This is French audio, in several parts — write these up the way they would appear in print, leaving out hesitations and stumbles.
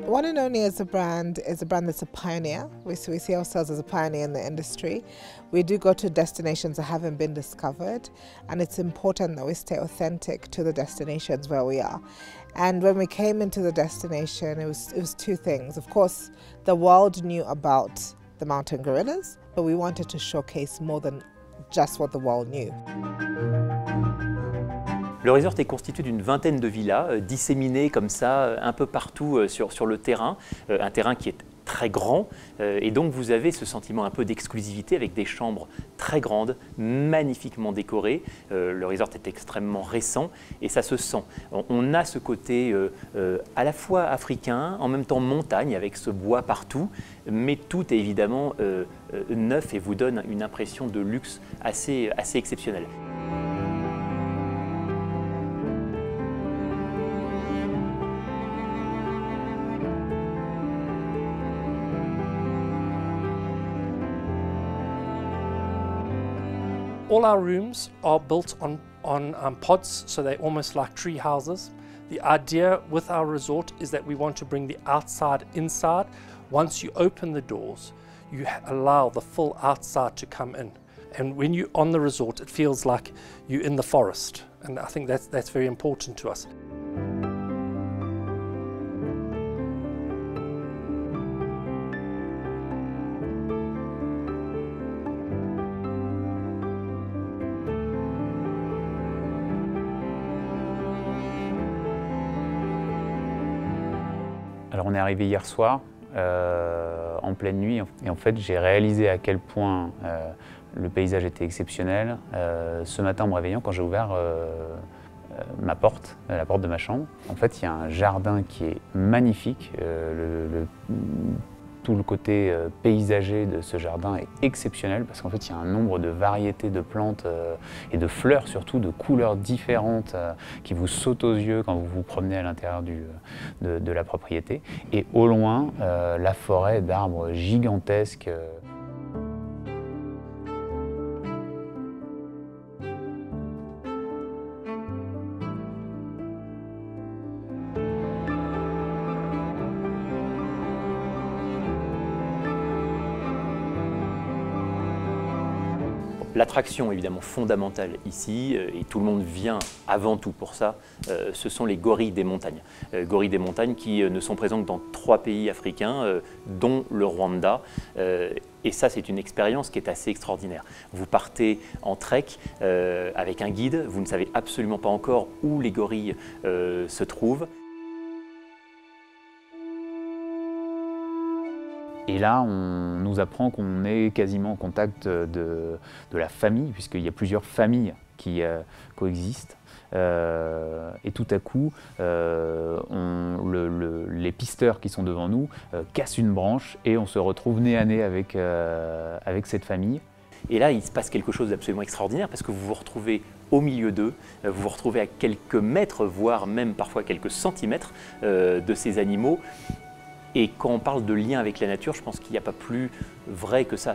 One and Only as a brand is a brand that's a pioneer. We see ourselves as a pioneer in the industry. We do go to destinations that haven't been discovered, and it's important that we stay authentic to the destinations where we are. And when we came into the destination, it was two things. Of course, the world knew about the mountain gorillas, but we wanted to showcase more than just what the world knew. Le resort est constitué d'une vingtaine de villas disséminées comme ça un peu partout sur le terrain, un terrain qui est très grand et donc vous avez ce sentiment un peu d'exclusivité avec des chambres très grandes, magnifiquement décorées. Le resort est extrêmement récent et ça se sent. On a ce côté à la fois africain, en même temps montagne avec ce bois partout, mais tout est évidemment neuf et vous donne une impression de luxe assez exceptionnelle. All our rooms are built on pods, so they're almost like tree houses. The idea with our resort is that we want to bring the outside inside. Once you open the doors, you allow the full outside to come in. And when you're on the resort, it feels like you're in the forest. And I think that's very important to us. Alors on est arrivé hier soir, en pleine nuit, et en fait j'ai réalisé à quel point le paysage était exceptionnel. Ce matin en me réveillant, quand j'ai ouvert la porte de ma chambre, en fait il y a un jardin qui est magnifique. Tout le côté paysager de ce jardin est exceptionnel parce qu'en fait il y a un nombre de variétés de plantes et de fleurs surtout, de couleurs différentes qui vous sautent aux yeux quand vous vous promenez à l'intérieur de la propriété. Et au loin, la forêt d'arbres gigantesques. L'attraction évidemment fondamentale ici, et tout le monde vient avant tout pour ça, ce sont les gorilles des montagnes. Gorilles des montagnes qui ne sont présents que dans 3 pays africains, dont le Rwanda. Et ça, c'est une expérience qui est assez extraordinaire. Vous partez en trek avec un guide, vous ne savez absolument pas encore où les gorilles se trouvent. Et là, on nous apprend qu'on est quasiment en contact de la famille, puisqu'il y a plusieurs familles qui coexistent. Et tout à coup, les pisteurs qui sont devant nous cassent une branche et on se retrouve nez à nez avec cette famille. Et là, il se passe quelque chose d'absolument extraordinaire parce que vous vous retrouvez au milieu d'eux, vous vous retrouvez à quelques mètres, voire même parfois quelques centimètres de ces animaux. Et quand on parle de lien avec la nature, je pense qu'il n'y a pas plus vrai que ça.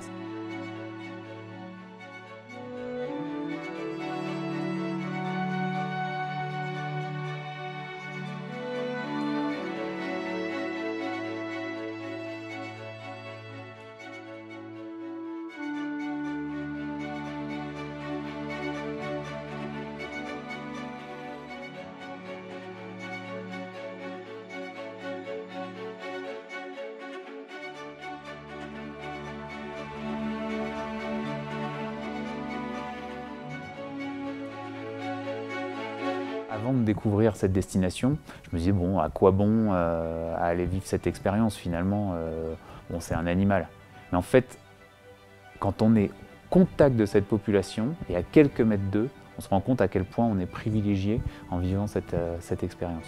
Avant de découvrir cette destination, je me disais, bon, à quoi bon à aller vivre cette expérience finalement, bon, c'est un animal. Mais en fait, quand on est au contact de cette population et à quelques mètres d'eux, on se rend compte à quel point on est privilégié en vivant cette expérience.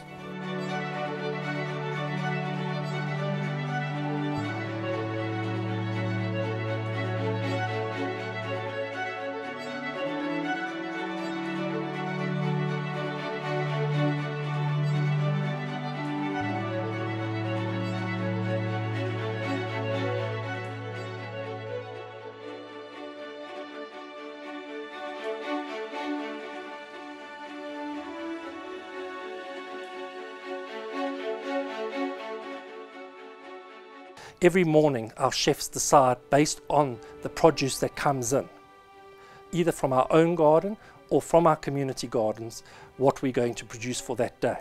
Every morning our chefs decide based on the produce that comes in, either from our own garden or from our community gardens, what we're going to produce for that day.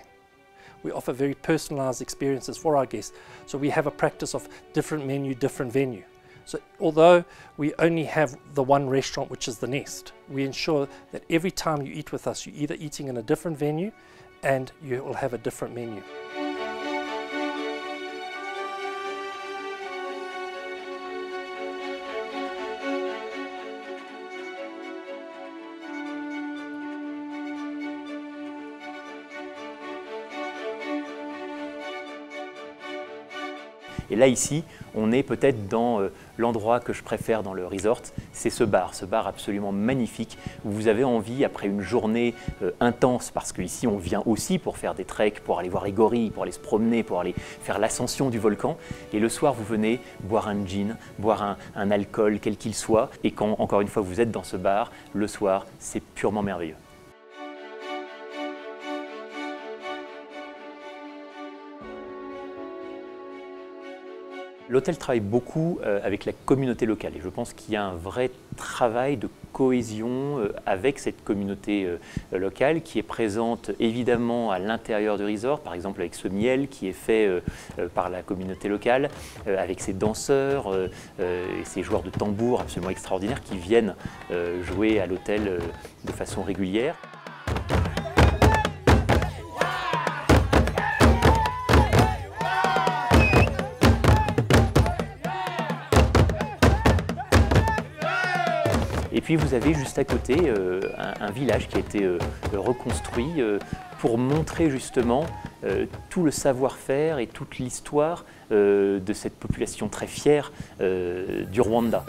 We offer very personalized experiences for our guests, so we have a practice of different menu, different venue. So although we only have the one restaurant, which is the Nest, we ensure that every time you eat with us, you're either eating in a different venue and you will have a different menu. Et là, ici, on est peut-être dans l'endroit que je préfère dans le resort, c'est ce bar absolument magnifique, où vous avez envie, après une journée intense, parce qu'ici on vient aussi pour faire des treks, pour aller voir les gorilles, pour aller se promener, pour aller faire l'ascension du volcan, et le soir vous venez boire un gin, boire un alcool, quel qu'il soit, et quand, encore une fois, vous êtes dans ce bar, le soir, c'est purement merveilleux. L'hôtel travaille beaucoup avec la communauté locale et je pense qu'il y a un vrai travail de cohésion avec cette communauté locale qui est présente évidemment à l'intérieur du resort, par exemple avec ce miel qui est fait par la communauté locale, avec ces danseurs et ces joueurs de tambour absolument extraordinaires qui viennent jouer à l'hôtel de façon régulière. Et puis vous avez juste à côté un village qui a été reconstruit pour montrer justement tout le savoir-faire et toute l'histoire de cette population très fière du Rwanda.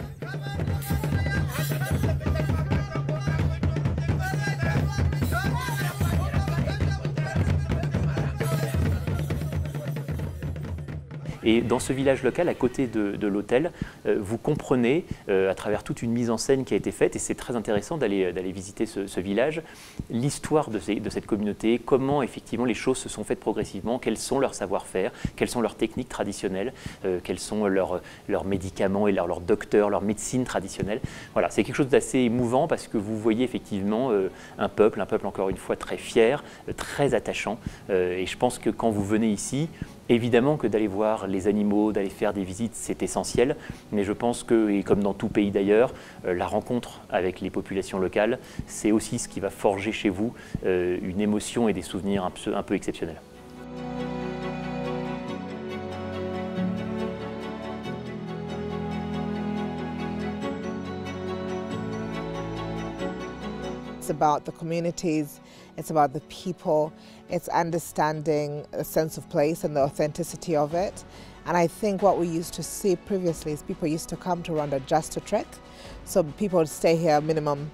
Et dans ce village local, à côté de l'hôtel, vous comprenez, à travers toute une mise en scène qui a été faite, et c'est très intéressant d'aller visiter ce village, l'histoire de cette communauté, comment effectivement les choses se sont faites progressivement, quels sont leurs savoir-faire, quelles sont leurs techniques traditionnelles, quels sont leurs médicaments et leurs docteurs, leur médecine traditionnelle. Voilà, c'est quelque chose d'assez émouvant parce que vous voyez effectivement un peuple encore une fois très fier, très attachant, et je pense que quand vous venez ici, évidemment que d'aller voir les animaux, d'aller faire des visites, c'est essentiel, mais je pense que, et comme dans tout pays d'ailleurs, la rencontre avec les populations locales, c'est aussi ce qui va forger chez vous une émotion et des souvenirs un peu exceptionnels. It's about the communities, it's about the people, it's understanding a sense of place and the authenticity of it. And I think what we used to see previously is people used to come to Rwanda just to trek. So people would stay here minimum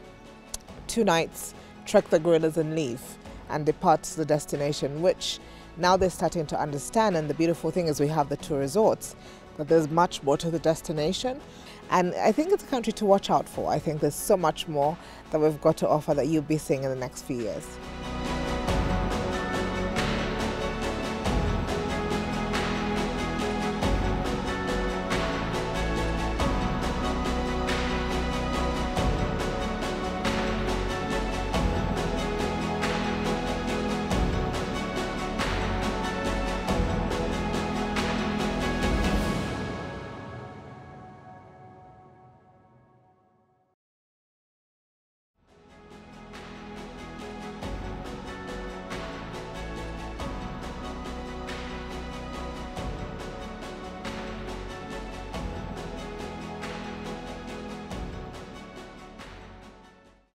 2 nights, trek the gorillas and leave and depart to the destination, which now they're starting to understand. And the beautiful thing is we have the 2 resorts, but there's much more to the destination. And I think it's a country to watch out for. I think there's so much more that we've got to offer that you'll be seeing in the next few years.